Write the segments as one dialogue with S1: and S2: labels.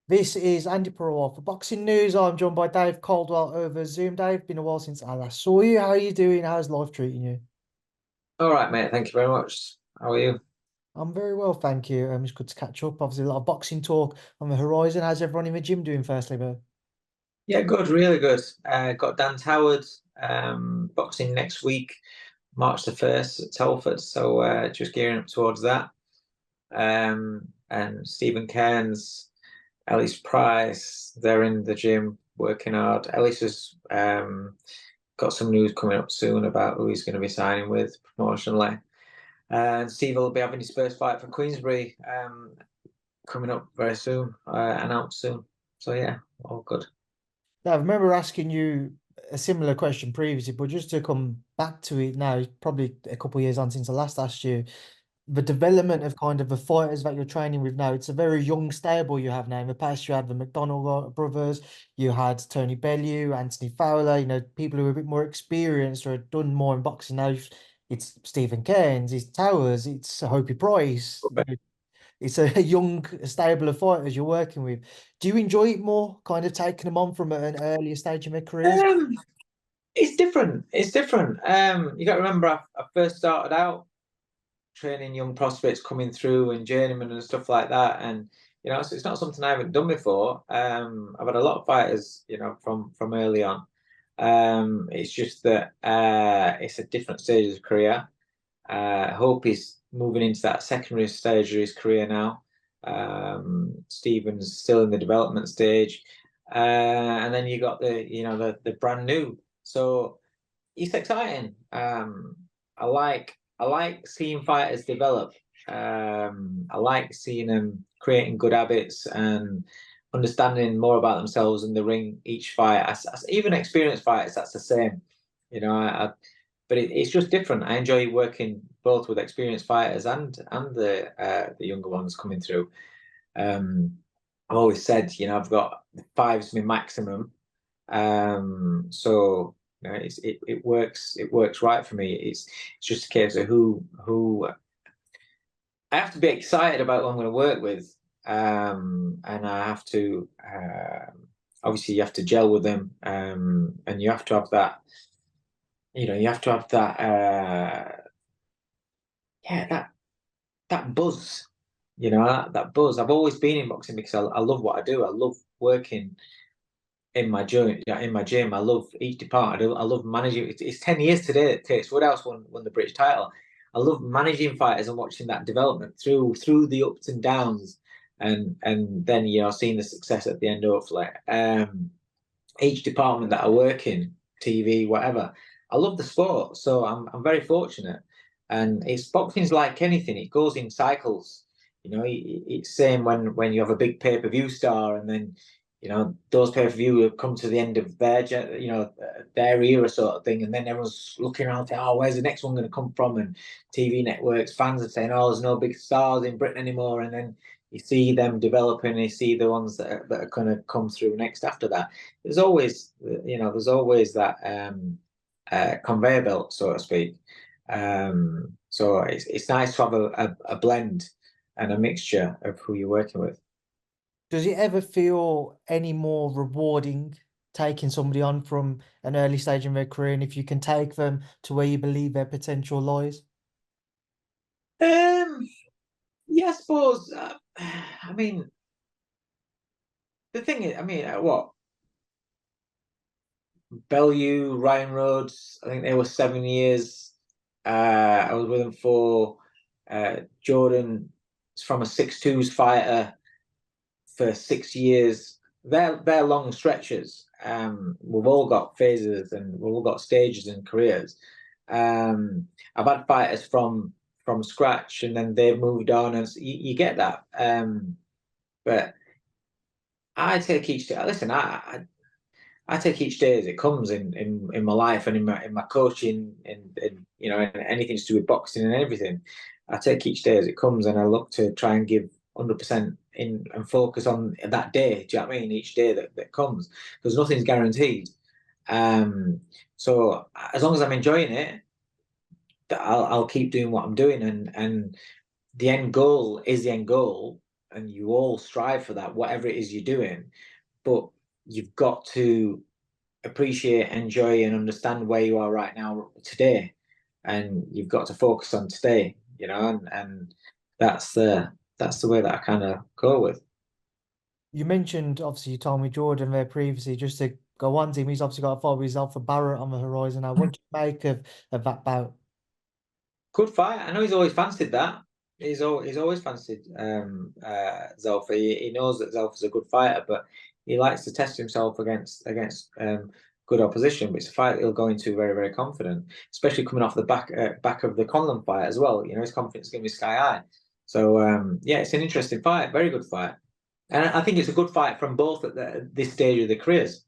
S1: This is Andi Purewal for Boxing News. I'm joined by Dave Coldwell over Zoom. Dave, been a while since I last saw you. How are you doing? How's life treating you?
S2: All right, mate. Thank you very much. How are you?
S1: I'm very well, thank you. It's good to catch up. Obviously, a lot of boxing talk on the horizon. How's everyone in the gym doing, firstly, bro?
S2: Yeah, good, really good. Got Dan Howard boxing next week, March the 1st at Telford. So just gearing up towards that. And Stephen Cairns, Ellis Price, they're in the gym working hard. Ellis has got some news coming up soon about who he's going to be signing with promotionally. And Steve will be having his first fight for Queensbury coming up very soon, announced soon. So yeah, all good.
S1: Yeah, I remember asking you a similar question previously, but just to come back to it now, it's probably a couple of years on since I last asked you. The development of kind of the fighters that you're training with now, it's a very young stable you have now. In the past, you had the McDonald brothers, you had Tony Bellew, Anthony Fowler, people who are a bit more experienced or had done more in boxing. Now it's Stephen Cairns, it's Towers, it's Hopey Price. It's a young stable of fighters you're working with. Do you enjoy it more, kind of taking them on from an earlier stage in their careers?
S2: Um, it's different. It's different. You got to remember, I first started out training young prospects coming through and journeymen and stuff like that, and it's not something I haven't done before. I've had a lot of fighters, from early on. It's just that it's a different stage of his career. Hope he's moving into that secondary stage of his career now. Stephen's still in the development stage, and then you got the brand new. So it's exciting. I like seeing fighters develop. I like seeing them creating good habits and understanding more about themselves in the ring each fight. Even experienced fighters, that's the same. But it's just different. I enjoy working both with experienced fighters and the younger ones coming through. I've always said, I've got five's my maximum. So it works right for me. It's just a case of who I have to be excited about who I'm going to work with, and I have to obviously you have to gel with them, and you have to have that. You have to have that. Yeah, that buzz. That buzz. I've always been in boxing because I love what I do. I love working in my gym. Yeah, in my gym. I love each department. I love managing. It's 10 years today that Tates Woodhouse won the British title. I love managing fighters and watching that development through the ups and downs, and then seeing the success at the end. Hopefully, each department that I work in, TV, whatever. I love the sport, so I'm very fortunate. And it's boxing's like anything; it goes in cycles. It's same when you have a big pay-per-view star, and then those pay-per-view come to the end of their era sort of thing, and then everyone's looking around saying, "Oh, where's the next one going to come from?" And TV networks, fans are saying, "Oh, there's no big stars in Britain anymore," and then you see them developing, you see the ones that are going to come through next after that. There's always that conveyor belt, so to speak. So it's nice to have a blend and a mixture of who you're working with.
S1: Does it ever feel any more rewarding taking somebody on from an early stage in their career, and if you can take them to where you believe their potential lies?
S2: Um, yeah, I suppose. I mean, the thing is, what Bellew, Ryan Rhodes, I think they were 7 years. I was with them for Jordan from a 6'2" fighter for 6 years. They're long stretches. We've all got phases and we've all got stages in careers. I've had fighters from scratch and then they've moved on, and you get that. But I take each day. Listen, I take each day as it comes in my life and in my coaching and anything to do with boxing and everything. I take each day as it comes and I look to try and give 100% in and focus on that day. Do you know what I mean? Each day that comes, because nothing's guaranteed. So as long as I'm enjoying it, I'll keep doing what I'm doing, and the end goal is the end goal. and you all strive for that, whatever it is you're doing. But you've got to appreciate, enjoy, and understand where you are right now today, and you've got to focus on today. And that's the way that I kind of go with.
S1: You mentioned, obviously, you told me Jordan there previously, just to go on to him, he's obviously got a fight with himself for Barrett on the horizon now. What do you make of that bout?
S2: Good fight. I know he's always fancied that. He's always fancied Zelfa. He knows that Zelfa's a good fighter, but he likes to test himself against good opposition. But it's a fight that he'll go into very, very confident, especially coming off the back of the Conlon fight as well. His confidence is going to be sky high. So yeah, it's an interesting fight, very good fight, and I think it's a good fight from both at this stage of their careers.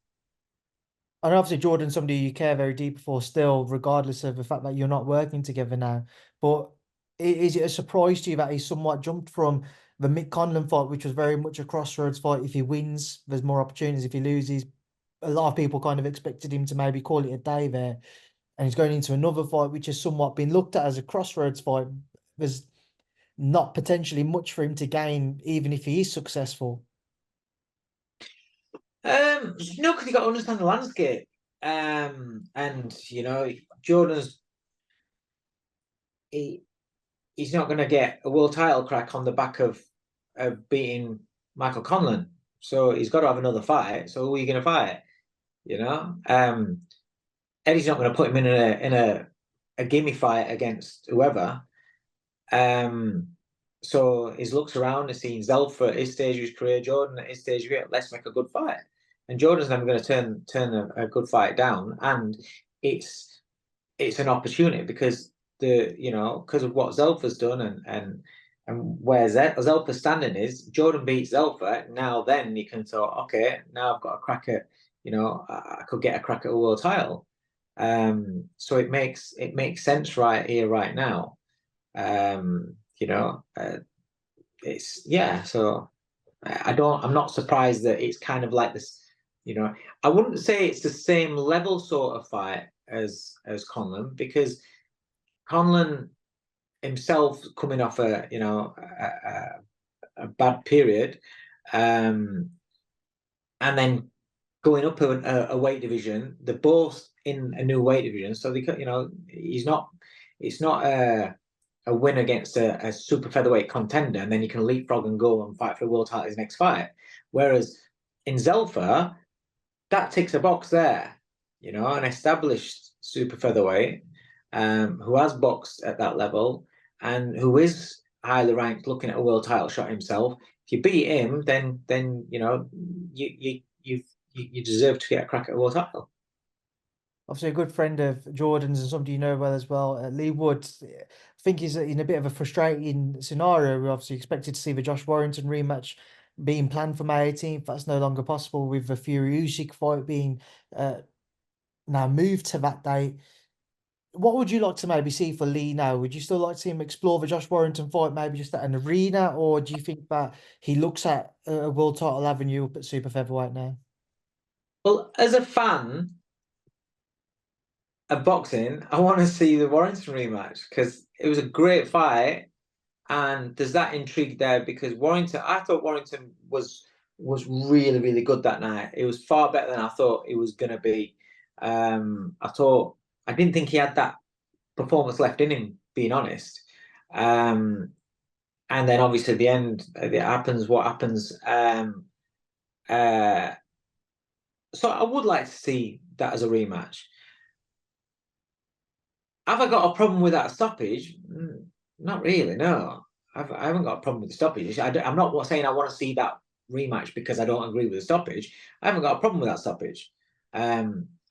S1: And obviously, Jordan's somebody you care very deep for still, regardless of the fact that you're not working together now. But is it a surprise to you that he somewhat jumped from the Mick Conlon fight, which was very much a crossroads fight? If he wins, there's more opportunities. If he loses, a lot of people kind of expected him to maybe call it a day there. And he's going into another fight, which has somewhat been looked at as a crossroads fight. There's not potentially much for him to gain, even if he is successful.
S2: No, because you got to understand the landscape. And Jordan's he's not going to get a world title crack on the back of beating Michael Conlon. So he's got to have another fight. So who are you going to fight? Eddie's not going to put him in a gimme fight against whoever. So he's looked around and seen Zelfa at his stage of his career, Jordan at his stage of his career. Let's make a good fight. And Jordan's never going to turn a good fight down. And it's an opportunity because because of what Zelfa's done and where Zelfa's standing is. Jordan beats Zelfa. Now then you can thought, okay, now I've got a crack at, I could get a crack at a world title. So it makes sense right here, right now. It's so I'm not surprised that it's kind of like this. I wouldn't say it's the same level sort of fight as Conlon, because Conlon himself coming off a bad period, and then going up a weight division. They're both in a new weight division, so it's not a win against a super featherweight contender, and then you can leapfrog and go and fight for the world title his next fight. Whereas in Zelfa, that ticks a box there, an established super featherweight who has boxed at that level and who is highly ranked, looking at a world title shot himself. If you beat him, then you deserve to get a crack at a world title.
S1: Obviously, a good friend of Jordan's and somebody you know well as well, Leigh Wood. I think he's in a bit of a frustrating scenario. We obviously expected to see the Josh Warrington rematch being planned for May 18th. That's no longer possible with the Fury Usyk fight being now moved to that date. What would you like to maybe see for Leigh now? Would you still like to see him explore the Josh Warrington fight, maybe just at an arena, or do you think that he looks at a world title avenue up at super featherweight now?
S2: Well, as a fan of boxing, I want to see the Warrington rematch because it was a great fight, and there's that intrigue there because I thought Warrington was really, really good that night. It was far better than I thought it was going to be. I didn't think he had that performance left in him, being honest. And then obviously at the end, it happens what happens. So I would like to see that as a rematch. Have I got a problem with that stoppage? Not really, no. I haven't got a problem with the stoppage. I'm not saying I want to see that rematch because I don't agree with the stoppage. I haven't got a problem with that stoppage.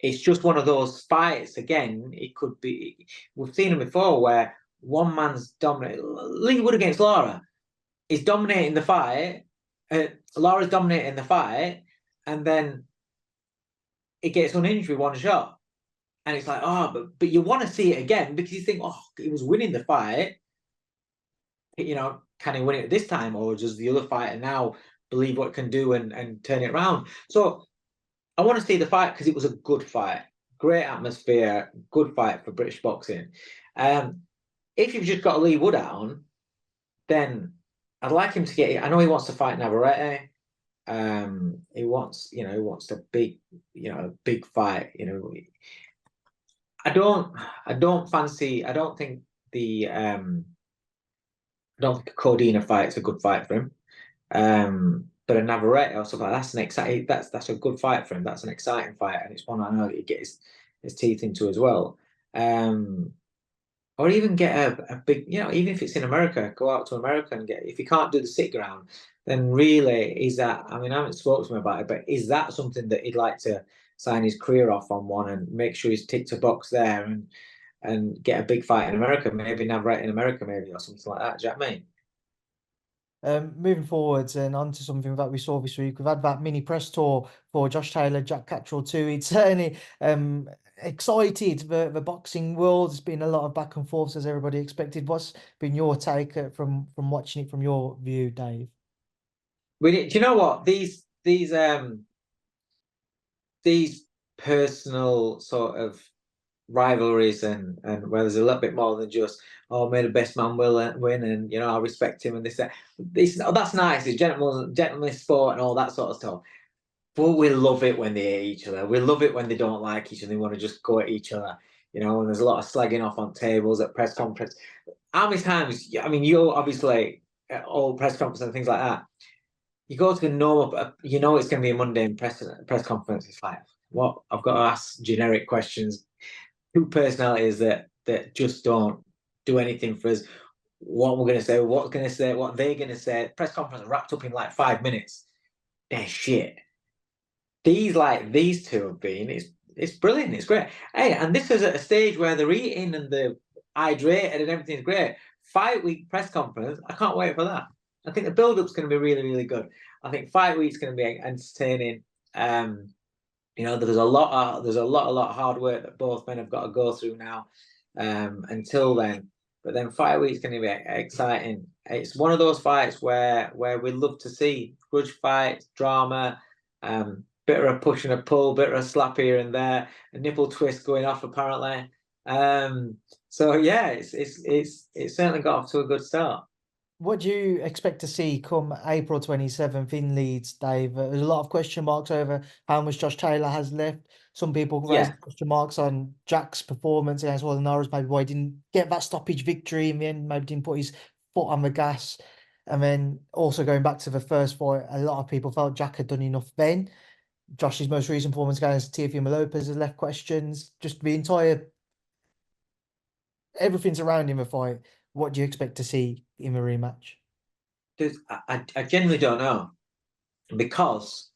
S2: It's just one of those fights. Again, it could be. We've seen them before where one man's dominating. Leigh Wood against Lara is dominating the fight. Lara's dominating the fight, and then it gets unhinged with one shot. And it's like, but you want to see it again because you think, he was winning the fight. Can he win it this time, or does the other fighter now believe what it can do and turn it around? So I want to see the fight because it was a good fight, great atmosphere, good fight for British boxing. If you've just got a Leigh Wood on, then I'd like him to get. I know he wants to fight Navarrete. He wants, he wants a big, big fight. I don't, I don't fancy. I don't think I don't think a Cordina fight's a good fight for him. But a Navarrete or something, that's an exciting. That's a good fight for him. That's an exciting fight, and it's one I know that he gets his teeth into as well. Um, or even get a big, even if it's in America, go out to America and get. If you can't do the sit ground, then really is that. I mean, I haven't spoken to him about it, but is that something that he'd like to sign his career off on one and make sure he's ticked a box there and get a big fight in America, maybe Navarrete in America, maybe or something like that. Do you know what I mean?
S1: Moving forwards and onto something that we saw this week, we've had that mini press tour for Josh Taylor, Jack Catterall too. It's certainly excited the boxing world. There's been a lot of back and forth as everybody expected. What's been your take from watching it from your view, Dave?
S2: Do you know what these personal sort of rivalries and where there's a little bit more than just may the best man will win and I respect him and this that's nice. It's gentlemanly sport and all that sort of stuff. But we love it when they hate each other. We love it when they don't like each other. They want to just go at each other. And there's a lot of slagging off on tables at press conference. How many times? I mean, you're obviously at all press conferences and things like that. You go to the normal, it's going to be a mundane press conference. It's like, what? I've got to ask generic questions. Two personalities that just don't do anything for us. What we're going to say, what's going to say, what they're going to say. Press conference wrapped up in like 5 minutes. They're shit. These two have been. It's brilliant. It's great. Hey, and this is at a stage where they're eating and they're hydrated and everything's great. Fight week press conference. I can't wait for that. I think the build-up's going to be really, really good. I think fight week's going to be entertaining. There's a lot of hard work that both men have got to go through now. Until then, but then fight week's going to be exciting. It's one of those fights where we love to see grudge fights, drama, bit of a push and a pull, bit of a slap here and there, a nipple twist going off apparently. So yeah, it's certainly got off to a good start.
S1: What do you expect to see come April 27th in Leeds, Dave? There's a lot of question marks over how much Josh Taylor has left. Some people raising question marks on Jack's performance against Wardley, maybe why he didn't get that stoppage victory in the end, maybe didn't put his foot on the gas. And then also going back to the first fight, a lot of people felt Jack had done enough then. Josh's most recent performance against Teofimo Lopez has left questions. Just the entire everything surrounding the fight. What do you expect to see in the rematch?
S2: I genuinely don't know because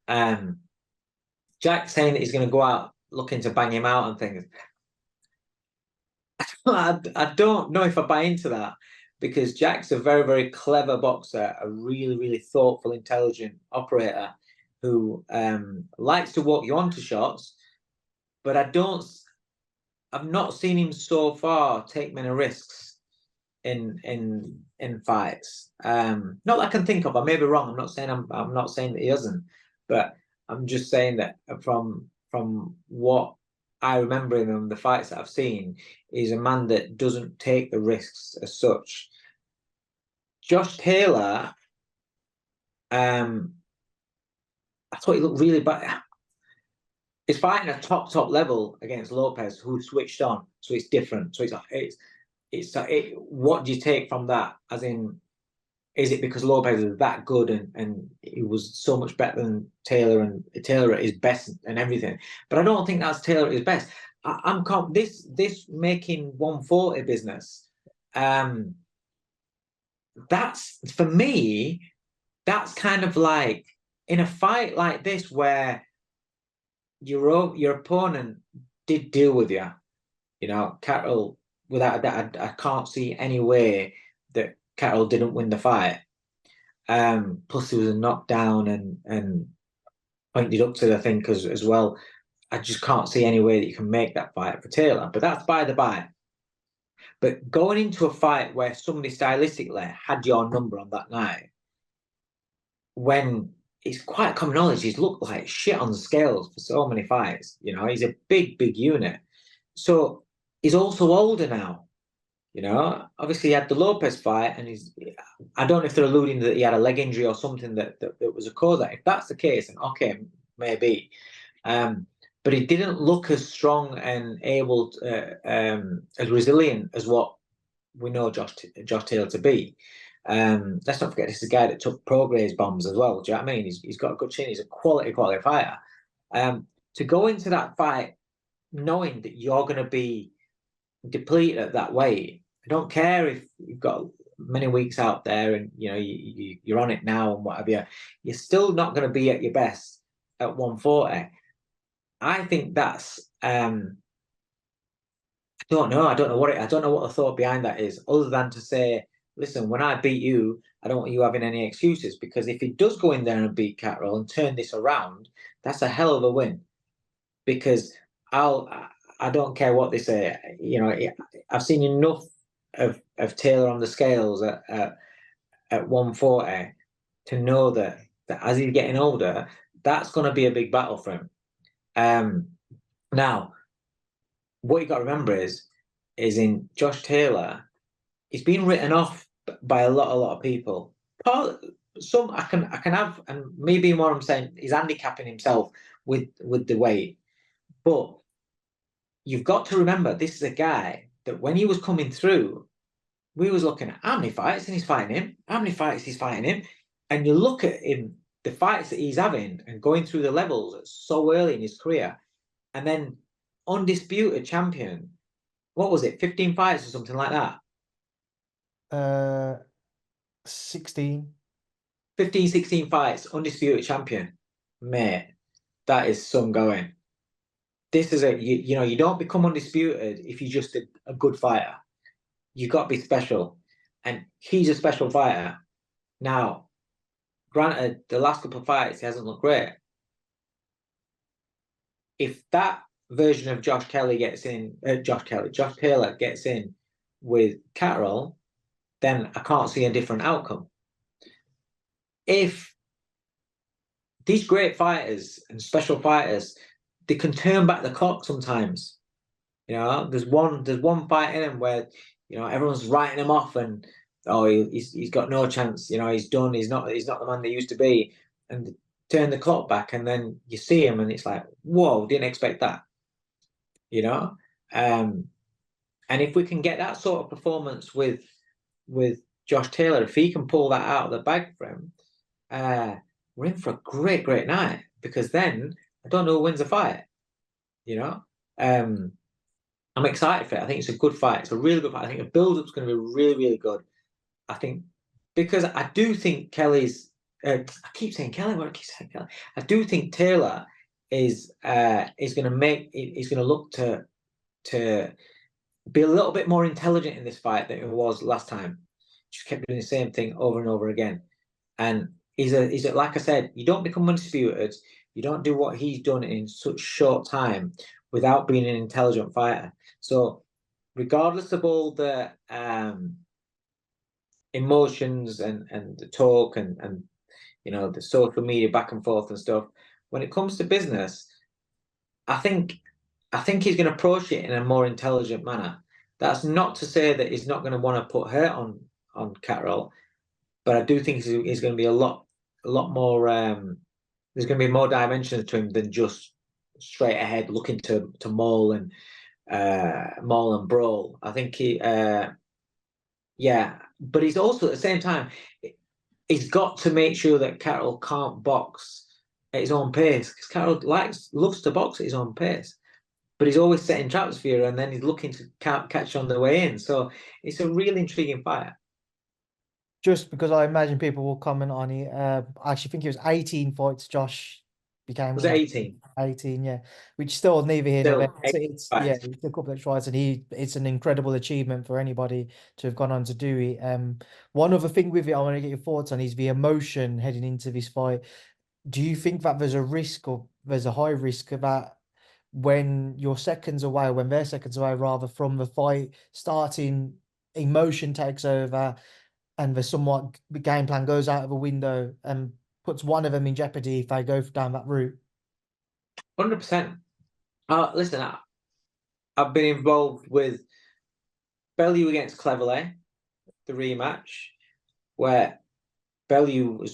S2: Jack saying that he's going to go out looking to bang him out and things. I don't know if I buy into that because Jack's a very, very clever boxer, a really, really thoughtful, intelligent operator who likes to walk you onto shots, but I've not seen him so far take many risks in fights. Not that I can think of. I may be wrong. I'm not saying that he hasn't, but I'm just saying that from what I remember him, the fights that I've seen, he's a man that doesn't take the risks as such. Josh Taylor, I thought he looked really bad. He's fighting a top level against Lopez, who switched on, so it's different. So what do you take from that? As in, is it because Lopez is that good and he was so much better than Taylor and Taylor at his best and everything? But I don't think that's Taylor at his best. I'm this making 140 business. That's for me. That's kind of like in a fight like this where your opponent did deal with you. Catterall, without that, I can't see any way that Catterall didn't win the fight. Plus, there was a knockdown and pointed up to the thing as well. I just can't see any way that you can make that fight for Taylor. But that's by the by. But going into a fight where somebody stylistically had your number on that night, when it's quite common knowledge, he's looked like shit on the scales for so many fights. He's a big unit. So he's also older now. You know, obviously he had the Lopez fight, and I don't know if they're alluding that he had a leg injury or something that was a cause. If that's the case, then okay, maybe. But he didn't look as strong and able, as resilient as what we know Josh Taylor to be. Let's not forget this is a guy that took Prograis bombs as well. Do you know what I mean? He's got a good chin. He's a quality fighter. To go into that fight knowing that you're going to be depleted at that weight, I don't care if you've got many weeks out there and you know you're on it now and whatever. You're still not going to be at your best at 140. I think that's. I don't know. I don't know what the thought behind that is, other than to say, listen, when I beat you, I don't want you having any excuses, because if he does go in there and beat Catterall and turn this around, that's a hell of a win. Because I don't care what they say. You know, I've seen enough of Taylor on the scales at 140 to know that as he's getting older, that's going to be a big battle for him. Now, what you got to remember is in Josh Taylor, he's been written off by a lot of people. Some I can have, and maybe what I'm saying is handicapping himself with the weight, but you've got to remember this is a guy that when he was coming through, we was looking at how many fights and he's fighting him, and you look at him, the fights that he's having and going through the levels so early in his career, and then undisputed champion. What was it? 15 fights or something like that.
S1: 16.
S2: 15, 16 fights, undisputed champion. Mate, that is some going. This is you know, you don't become undisputed if you're just a good fighter. You've got to be special. And he's a special fighter. Now, granted, the last couple of fights, he hasn't looked great. If that version of Josh Taylor gets in with Catterall, then I can't see a different outcome. If these great fighters and special fighters, they can turn back the clock sometimes. You know, there's one fight in him where, you know, everyone's writing him off and he's got no chance. You know, he's done. He's not the man they used to be. And turn the clock back, and then you see him, and it's like, whoa, didn't expect that. You know, and if we can get that sort of performance with Josh Taylor, if he can pull that out of the bag for him, we're in for a great night, because then I don't know who wins the fight. You know, I'm excited for it. I think it's a good fight. It's a really good fight. I think the build-up's going to be really good. I think, because I do think Kelly's. I keep saying Kelly. What I keep saying Kelly. I do think Taylor is going to look to be a little bit more intelligent in this fight than it was last time. Just kept doing the same thing over and over again. And he's a like I said, you don't become undisputed. You don't do what he's done in such short time without being an intelligent fighter. So regardless of all the emotions and the talk and you know, the social media back and forth and stuff, when it comes to business, I think he's going to approach it in a more intelligent manner. That's not to say that he's not going to want to put hurt on Catterall, but I do think he's going to be a lot more. There's going to be more dimensions to him than just straight ahead looking to maul and brawl. I think but he's also at the same time, he's got to make sure that Catterall can't box at his own pace, because Catterall loves to box at his own pace, but he's always setting traps for you, and then he's looking to catch on the way in. So it's a really intriguing fight.
S1: Just because I imagine people will comment on it. I actually think it was 18 fights Josh became.
S2: Was it 18?
S1: 18, yeah. Which still neither here nor there. It's
S2: yeah,
S1: it's a couple of tries, and it's an incredible achievement for anybody to have gone on to do it. One other thing with it I want to get your thoughts on is the emotion heading into this fight. Do you think that there's a risk, or there's a high risk that when you're seconds away, or when they're seconds away rather, from the fight starting, emotion takes over, and the game plan goes out of the window and puts one of them in jeopardy if they go down that route?
S2: 100%. Listen, I've been involved with Bellew against Cleverley, the rematch, where Bellew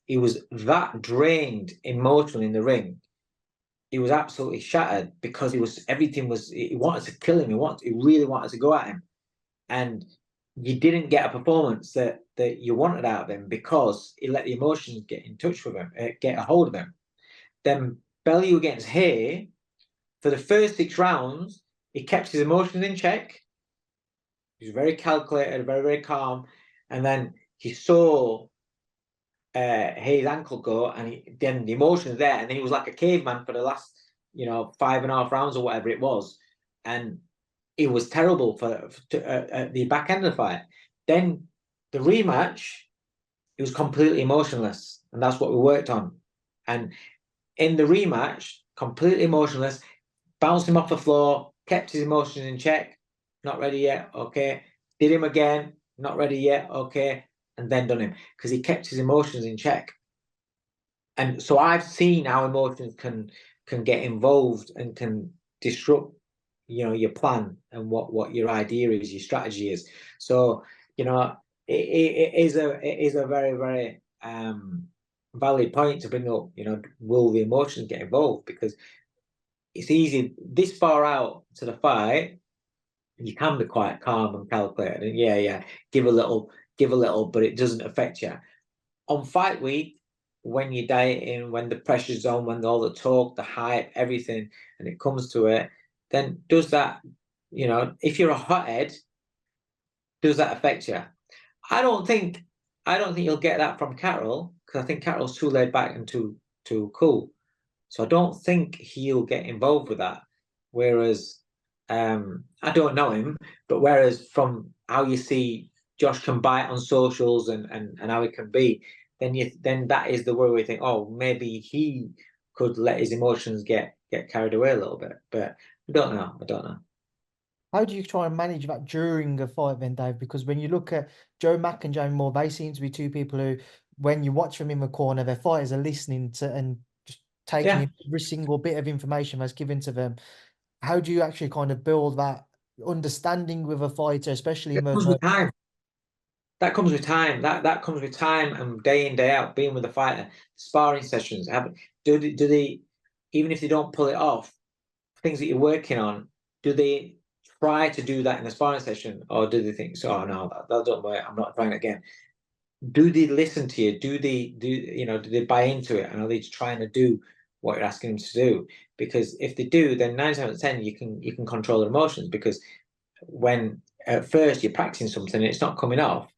S2: he was that drained emotionally in the ring. He was absolutely shattered because he wanted to kill him. He really wanted to go at him, and you didn't get a performance that you wanted out of him because he let the emotions get in touch with him, get a hold of him. Then Bellew against Hay, for the first 6 rounds, he kept his emotions in check. He was very calculated, very, very calm. And then he saw Hay's ankle go, and then the emotions there. And then he was like a caveman for the last, 5.5 rounds or whatever it was. And it was terrible for the back end of the fight. Then the rematch, it was completely emotionless. And that's what we worked on. And in the rematch, completely emotionless, bounced him off the floor, kept his emotions in check, not ready yet, okay. Did him again, not ready yet, okay, and then done him because he kept his emotions in check. And so I've seen how emotions can get involved and can disrupt, your plan and what your idea is, your strategy is. So, it is a very, very valid point to bring up. Will the emotions get involved? Because it's easy this far out to the fight. You can be quite calm and calculated, and give a little, but it doesn't affect you. On fight week, when you're dieting, when the pressure's on, when all the talk, the hype, everything, and it comes to it, then does that, if you're a hothead, does that affect you? I don't think you'll get that from Catterall, because I think Catterall's too laid back and too cool. So I don't think he'll get involved with that. Whereas, I don't know him, but whereas from how you see Josh can bite on socials and how he can be, then that is the way we think, oh, maybe he could let his emotions get carried away a little bit. But I don't know.
S1: How do you try and manage that during a fight then, Dave? Because when you look at Joe Mack and Joe Moore, they seem to be two people who, when you watch them in the corner, their fighters are listening to and just taking
S2: Yeah,
S1: every single bit of information that's given to them. How do you actually kind of build that understanding with a fighter, especially in
S2: it comes
S1: the
S2: with time. That comes with time. That comes with time and day in, day out, being with the fighter, sparring sessions. Do they, even if they don't pull it off, things that you're working on, do they try to do that in the sparring session, or do they think, so, oh no, that don't work, I'm not trying it again? Do they listen to you? Do they buy into it, and are they trying to do what you're asking them to do? Because if they do, then 9 times out of 10 you can control their emotions, because when at first you're practicing something and it's not coming off,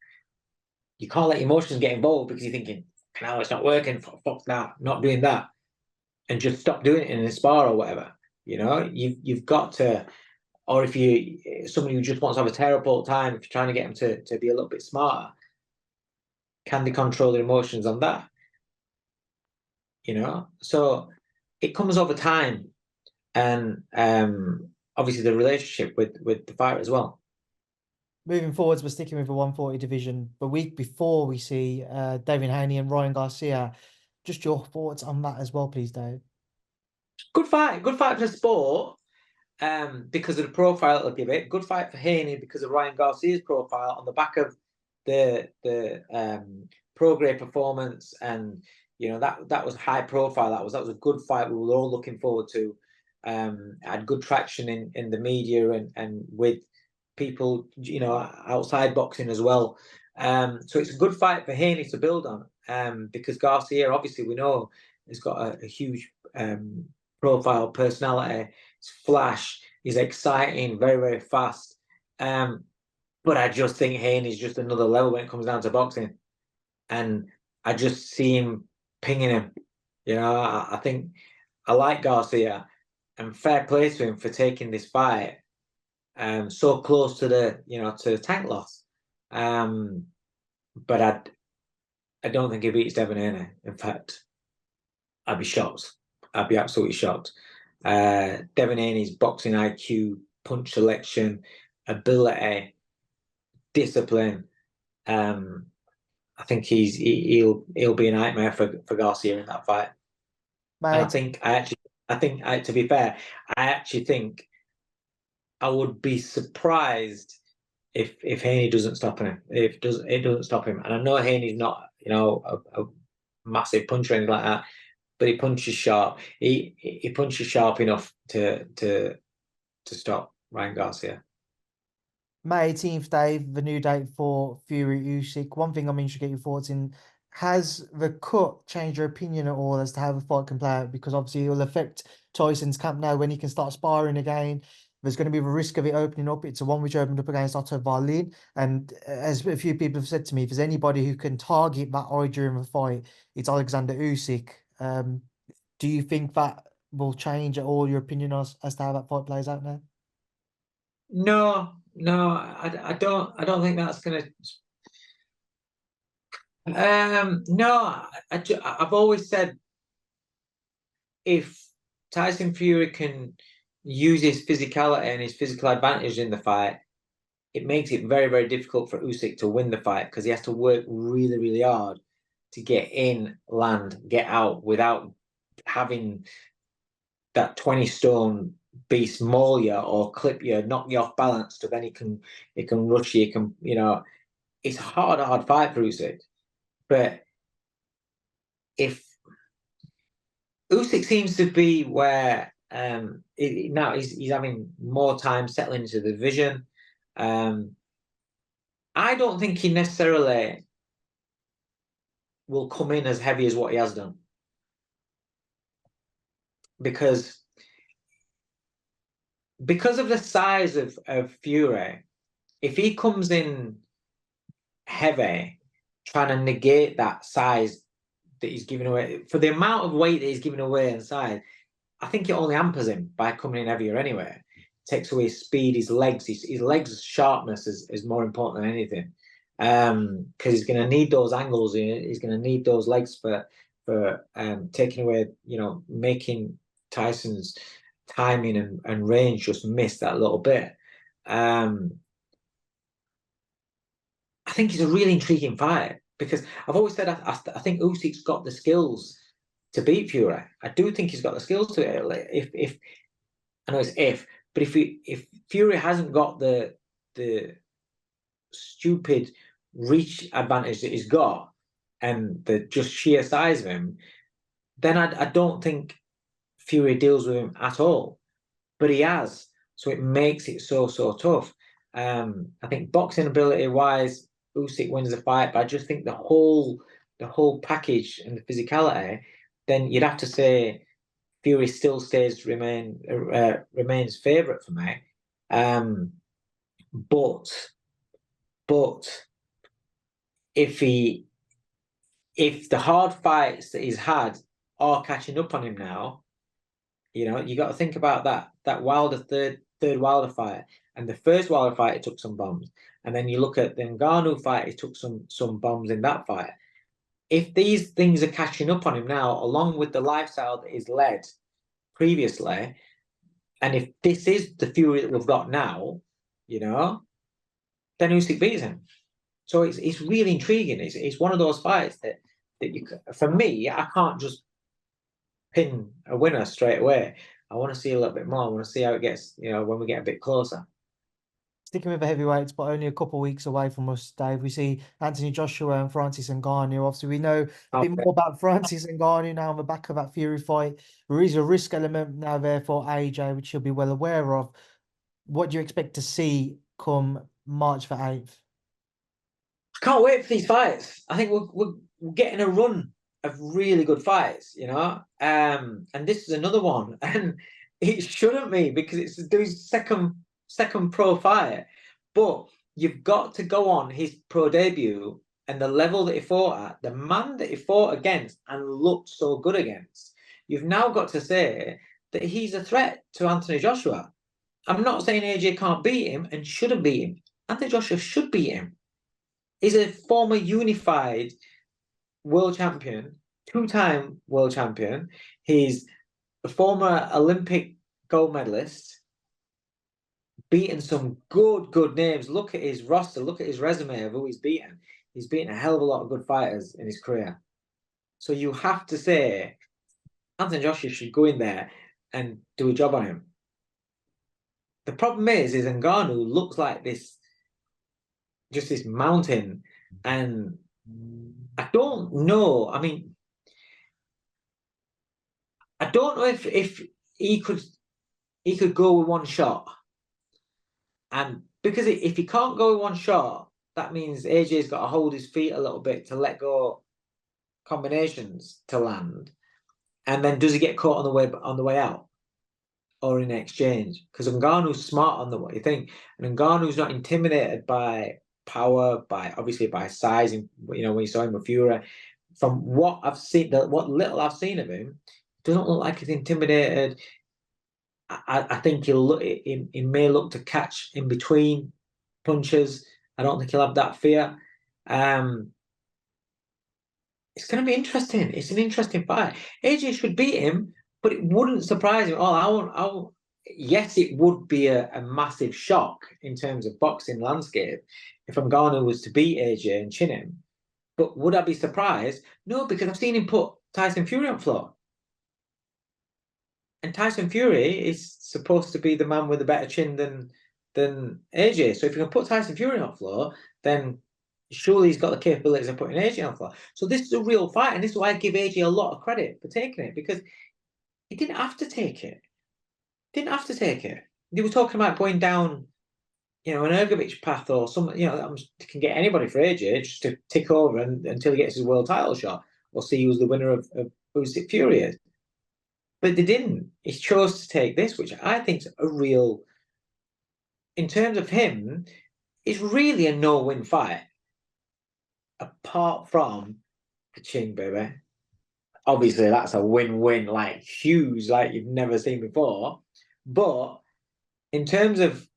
S2: you can't let emotions get involved because you're thinking, no, it's not working, fuck that, not doing that, and just stop doing it in a spar or whatever. You've got to, or if somebody who just wants to have a terrible time, if you're trying to get them to be a little bit smarter, can they control their emotions on that? So it comes over time, and obviously the relationship with the fighter as well.
S1: moving forwards, we're sticking with the 140 division. The week before, we see David Haney and Ryan Garcia. Just your thoughts on that as well, please, Dave.
S2: Good fight for the sport, because of the profile it'll give it. Good fight for Haney because of Ryan Garcia's profile on the back of the pro grade performance, and that was high profile. That was a good fight. We were all looking forward to. Had good traction in the media and with people outside boxing as well. So it's a good fight for Haney to build on, because Garcia, obviously, we know, has got a huge profile, personality. He's flash. He's exciting, very, very fast. But I just think Haney's just another level when it comes down to boxing, and I just see him pinging him. I think I like Garcia, and fair play to him for taking this fight so close to the tank loss. But I don't think he beats Devin Haney. In fact, I'd be shocked. I'd be absolutely shocked. Devin Haney's boxing IQ, punch selection, ability, discipline. I think he'll be a nightmare for Garcia in that fight. And I think to be fair, I actually think I would be surprised if Haney doesn't stop him, if it doesn't stop him. And I know Haney's not, you know, a massive puncher or anything like that, but he punches sharp. He punches sharp enough to stop Ryan Garcia.
S1: May 18th, Dave, the new date for Fury Usyk. One thing I'm interested to get your thoughts in, has the cut changed your opinion at all as to how the fight can play out? Because obviously it will affect Tyson's camp now when he can start sparring again. There's going to be the risk of it opening up. It's a one which opened up against Otto Wallin. And as a few people have said to me, if there's anybody who can target that eye during the fight, it's Alexander Usyk. Do you think that will change at all your opinion as to how that fight plays out now?
S2: No, no, I don't think that's gonna. No, I've always said if Tyson Fury can use his physicality and his physical advantage in the fight, it makes it very, very difficult for Usyk to win the fight because he has to work really, really hard to get in, land, get out without having that 20 stone beast maul you or clip you, knock you off balance. So then he can rush you. He can, you know, it's a hard fight for Usyk. But if Usyk seems to be where now he's having more time settling into the division. I don't think he necessarily will come in as heavy as what he has done because of the size of Fury. If he comes in heavy, trying to negate that size that he's giving away for the amount of weight that he's giving away in size, I think it only hampers him by coming in heavier anyway. It takes away his speed, his legs. His legs sharpness is more important than anything. Because he's going to need those angles. He's going to need those legs for taking away, you know, making Tyson's timing and range just miss that little bit. I think it's a really intriguing fight because I've always said I think Usyk's got the skills to beat Fury. I do think he's got the skills to it. Like if I know it's but if Fury hasn't got the stupid reach advantage that he's got and the just sheer size of him, then I don't think Fury deals with him at all. But he has, so it makes it so tough. I think boxing ability wise, Usyk wins the fight, but I just think the whole package and the physicality, then you'd have to say Fury still remains favourite for me. But if the hard fights that he's had are catching up on him now, you know, you got to think about that Wilder third Wilder fight, and the first Wilder fight he took some bombs, and then you look at the Ngannou fight, he took some bombs in that fight. If these things are catching up on him now, along with the lifestyle that he's led previously, and if this is the Fury that we've got now, you know, then Usyk beats him. So it's really intriguing. It's one of those fights that you, for me, I can't just pin a winner straight away. I want to see a little bit more. I want to see how it gets, you know, when we get a bit closer.
S1: Sticking with the heavyweights, but only a couple of weeks away from us, Dave. We see Anthony Joshua and Francis Ngannou. Obviously, we know a bit more about Francis Ngannou now on the back of that Fury fight. There is a risk element now there for AJ, which you'll be well aware of. What do you expect to see come March the 8th?
S2: I can't wait for these fights. I think we're getting a run of really good fights, you know. And this is another one, and it shouldn't be because it's his second pro fight. But you've got to go on his pro debut and the level that he fought at, the man that he fought against and looked so good against. You've now got to say that he's a threat to Anthony Joshua. I'm not saying AJ can't beat him and shouldn't beat him. Anthony Joshua should beat him. He's a former unified world champion, two-time world champion. He's a former Olympic gold medalist, beaten some good names. Look at his roster, look at his resume of who he's beaten. He's beaten a hell of a lot of good fighters in his career. So you have to say Anthony Joshua should go in there and do a job on him. The problem is Ngannou looks like this just this mountain, and I don't know. I mean, I don't know if he could go with one shot, and because if he can't go with one shot, that means AJ's got to hold his feet a little bit to let go combinations to land, and then does he get caught on the way out or in exchange? Because Ngannou's smart on the way thing, and Ngannou's not intimidated by power, by obviously by size, and when you saw him with Fury. From what I've seen, what little I've seen of him, doesn't look like he's intimidated. I think he may look to catch in between punches. I don't think he'll have that fear. It's going to be interesting. It's an interesting fight. AJ should beat him, but it wouldn't surprise me. Yes, it would be a massive shock in terms of boxing landscape if Ngannou was to beat AJ and chin him. But would I be surprised? No, because I've seen him put Tyson Fury on floor. And Tyson Fury is supposed to be the man with a better chin than AJ. So if you can put Tyson Fury on floor, then surely he's got the capabilities of putting AJ on floor. So this is a real fight, and this is why I give AJ a lot of credit for taking it, because he didn't have to take it. Didn't have to take it. They were talking about going down, an Ergovic path or something. Can get anybody for AJ just to tick over until he gets his world title shot, or see who's the winner of Usyk Fury is. But they didn't. He chose to take this, which I think is a real. In terms of him, it's really a no-win fight. Apart from the chin, baby. Obviously, that's a win-win, like huge, like you've never seen before. But in terms of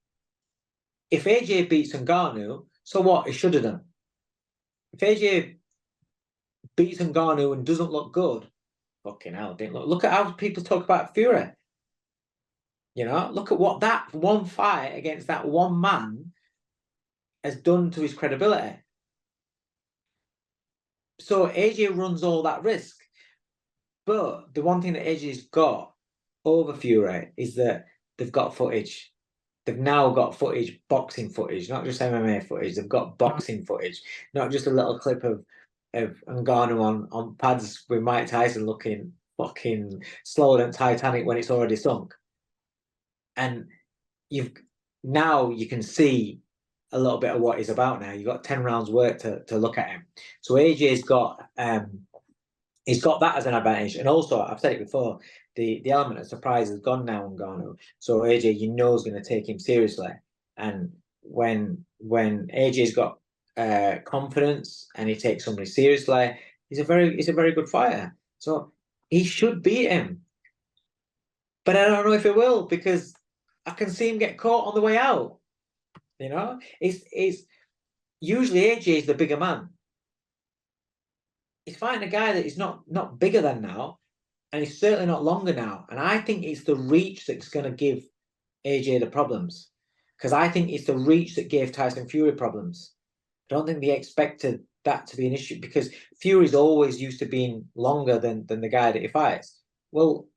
S2: if AJ beats Ngannou, so what? He should have done. If AJ beats Ngannou and doesn't look good, fucking hell, didn't look. Look at how people talk about Fury. Look at what that one fight against that one man has done to his credibility. So AJ runs all that risk. But the one thing that AJ's got over Fury is that they've got footage. They've now got footage, boxing footage, not just MMA footage. They've got boxing footage, not just a little clip of Ngannou on pads with Mike Tyson looking fucking slower than Titanic when it's already sunk. And you can see a little bit of what he's about now. You've got 10 rounds work to look at him. So AJ's got he's got that as an advantage. And also, I've said it before, the element of surprise has gone now on Ngannou. So AJ, is going to take him seriously. And when AJ's got confidence and he takes somebody seriously, he's a very good fighter. So he should beat him. But I don't know if he will, because I can see him get caught on the way out. It's usually AJ is the bigger man. He's fighting a guy that is not bigger than now, and he's certainly not longer now. And I think it's the reach that's going to give AJ the problems, because I think it's the reach that gave Tyson Fury problems. I don't think they expected that to be an issue, because Fury's always used to being longer than the guy that he fights. Well,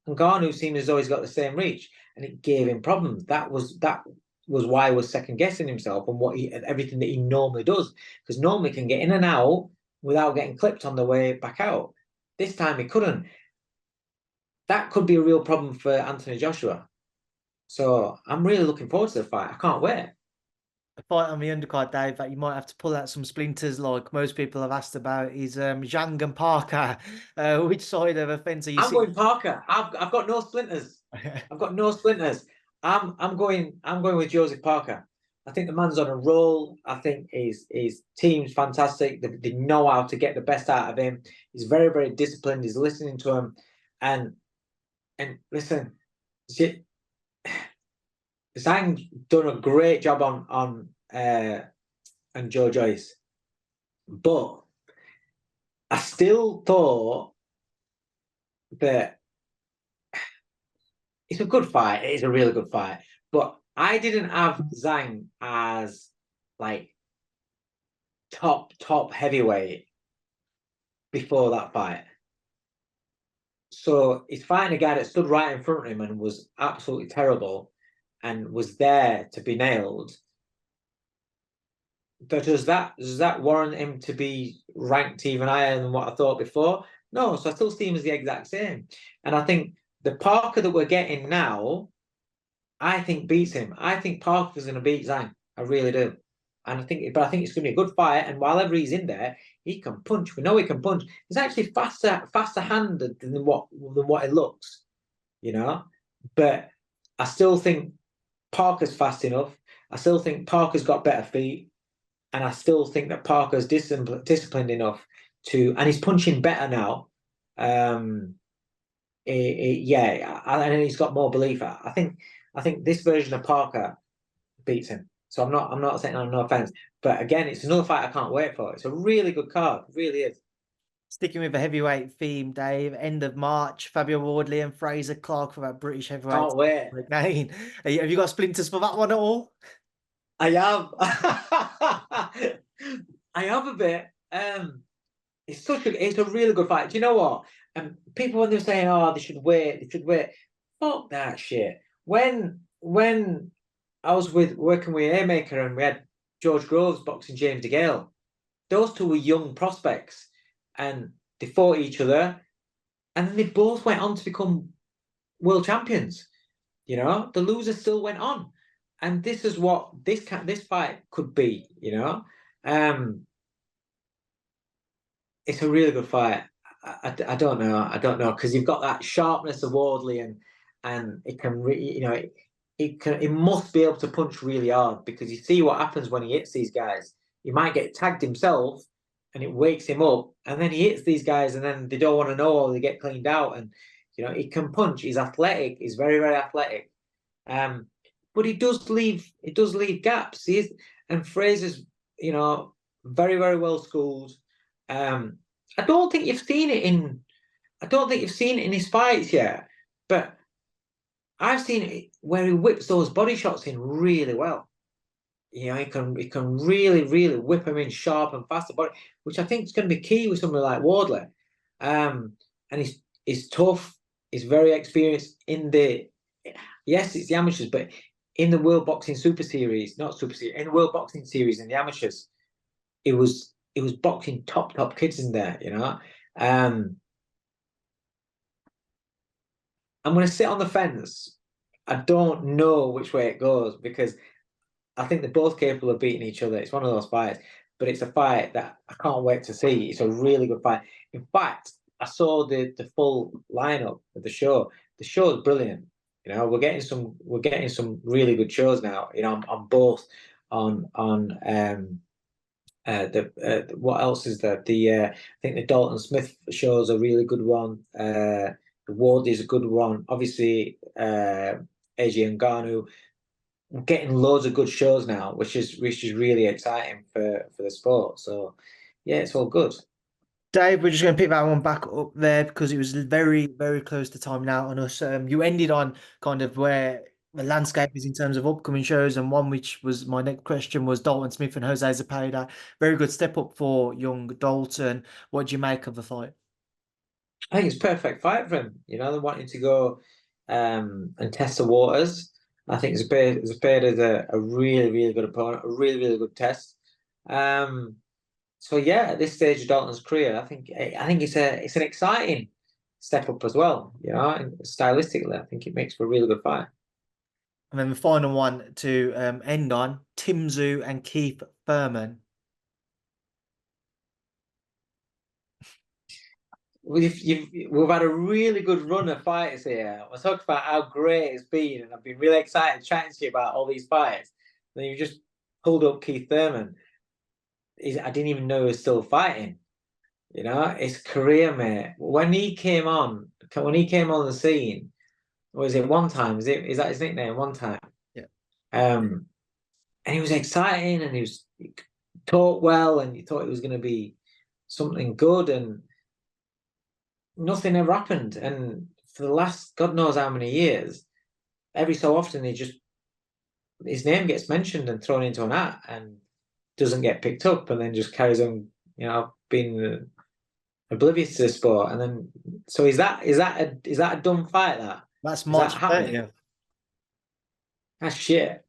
S2: Ngannou seemed as though he's got the same reach, and it gave him problems. That was why he was second guessing himself and everything that he normally does, because normally he can get in and out without getting clipped on the way back out. This time he couldn't. That could be a real problem for Anthony Joshua. So I'm really looking forward to the fight. I can't wait.
S1: A fight on the undercard, Dave, that you might have to pull out some splinters, like most people have asked about, is Zhang and Parker. Which side of the fence are you
S2: I'm going Parker. I've got no splinters. I've got no splinters. I'm going with Joseph Parker. I think the man's on a roll. I think his team's fantastic. They know how to get the best out of him. He's very, very disciplined. He's listening to him. And listen, Zhang's done a great job on Joe Joyce. But I still thought that it's a good fight. It is a really good fight. But I didn't have Zhang as like top heavyweight before that fight. So he's fighting a guy that stood right in front of him and was absolutely terrible and was there to be nailed. does that warrant him to be ranked even higher than what I thought before? No, so I still see him as the exact same. And I think the Parker that we're getting now, I think beats him. I think Parker's going to beat Zhang. I really do. And I think it's going to be a good fight. And while he's in there, he can punch. We know he can punch. He's actually faster handed than what it looks, you know. But I still think Parker's fast enough. I still think Parker's got better feet, and I still think that Parker's disciplined enough and he's punching better now. Yeah, and he's got more belief. I think this version of Parker beats him. So I'm not saying no offense, but again, it's another fight I can't wait for. It's a really good card, it really is.
S1: Sticking with the heavyweight theme, Dave, end of March, Fabio Wardley and Fraser Clarke for that British heavyweight.
S2: Can't wait.
S1: Have you got splinters for that one at all?
S2: I have. I have a bit. It's a really good fight. Do you know what? People when they're saying, "Oh, they should wait," fuck that shit. When I was working with Haymaker and we had George Groves boxing James DeGale, those two were young prospects, and they fought each other, and then they both went on to become world champions. You know, the loser still went on, and this is what this fight could be. You know, it's a really good fight. I don't know because you've got that sharpness of Wardley and it can it must be able to punch really hard because you see what happens when he hits these guys. He might get tagged himself and it wakes him up, and then he hits these guys and then they don't want to know or they get cleaned out. And he can punch. He's athletic. He's very, very athletic. But he does leave gaps. And Fraser's very, very well schooled. I don't think you've seen it in his fights yet, but I've seen it where he whips those body shots in really well. He can really, really whip them in sharp and faster body, which I think is going to be key with somebody like Wardley. And he's tough. He's very experienced in yes, it's the amateurs, but in the World Boxing Super Series, not Super Series, in the World Boxing Series in the amateurs, it was boxing top kids in there, I'm going to sit on the fence. I don't know which way it goes because I think they're both capable of beating each other. It's one of those fights, but it's a fight that I can't wait to see. It's a really good fight. In fact, I saw the full lineup of the show. The show is brilliant. We're getting some really good shows now. On both on what else is there? I think the Dalton Smith show is a really good one. The Wardley is a good one. Obviously, AJ Ngannou. We're getting loads of good shows now, which is really exciting for the sport. So, yeah, it's all good.
S1: Dave, we're just going to pick that one back up there because it was very, very close to time now on us. You ended on kind of where the landscape is in terms of upcoming shows, and one which was my next question was Dalton Smith and Jose Zepeda. Very good step up for young Dalton. What do you make of the fight?
S2: I think it's a perfect fight for him. They're wanting to go and test the waters. I think Zepeda is a really, really good opponent, a really, really good test. So yeah, at this stage of Dalton's career, I think it's an exciting step up as well. And stylistically, I think it makes for a really good fight.
S1: And then the final one to end on, Tszyu and Keith Thurman.
S2: We've had a really good run of fighters here. We're talking about how great it's been, and I've been really excited chatting to you about all these fights. Then you just pulled up Keith Thurman. I didn't even know he was still fighting. His career, mate. When he came on the scene, was it one time? Is that his nickname? One time.
S1: Yeah.
S2: And he was exciting, and he talked well, and you thought it was going to be something good, and nothing ever happened. And for the last God knows how many years, every so often his name gets mentioned and thrown into an hat and doesn't get picked up, and then just carries on, being oblivious to the sport. And then, so is that a dumb fight?
S1: That's March 30th.
S2: That's shit.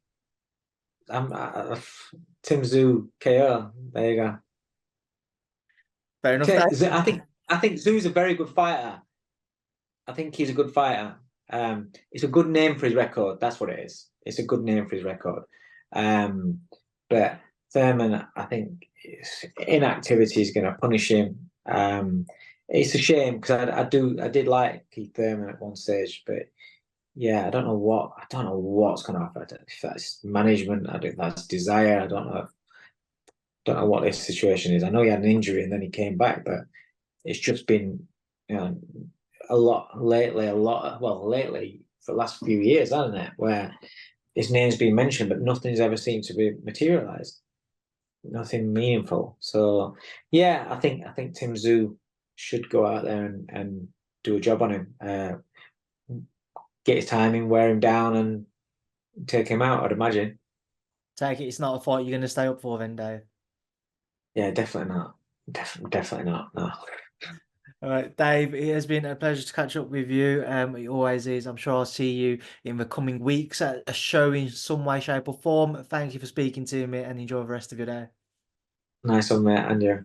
S2: Tszyu KO. There you go.
S1: Fair enough, Dave.
S2: I think Tszyu's a very good fighter. I think he's a good fighter. It's a good name for his record. That's what it is. It's a good name for his record. But Thurman, I think inactivity is going to punish him. It's a shame because I did like Keith Thurman at one stage, but yeah, I don't know what's going to happen. If that's management, I don't know if that's desire. I don't know what this situation is. I know he had an injury and then he came back, but it's just been, you know, lately for the last few years, hasn't it? Where his name's been mentioned, but nothing's ever seemed to be materialized. Nothing meaningful. So yeah, I think Tszyu should go out there and do a job on him. Get his timing, wear him down, and take him out. I'd imagine.
S1: Take it, it's not a fight you're going to stay up for then, Dave.
S2: Yeah, definitely not. Definitely not. No.
S1: All right, Dave, it has been a pleasure to catch up with you. It always is. I'm sure I'll see you in the coming weeks at a show in some way, shape, or form. Thank you for speaking to me and enjoy the rest of your day.
S2: Nice one, mate, and you.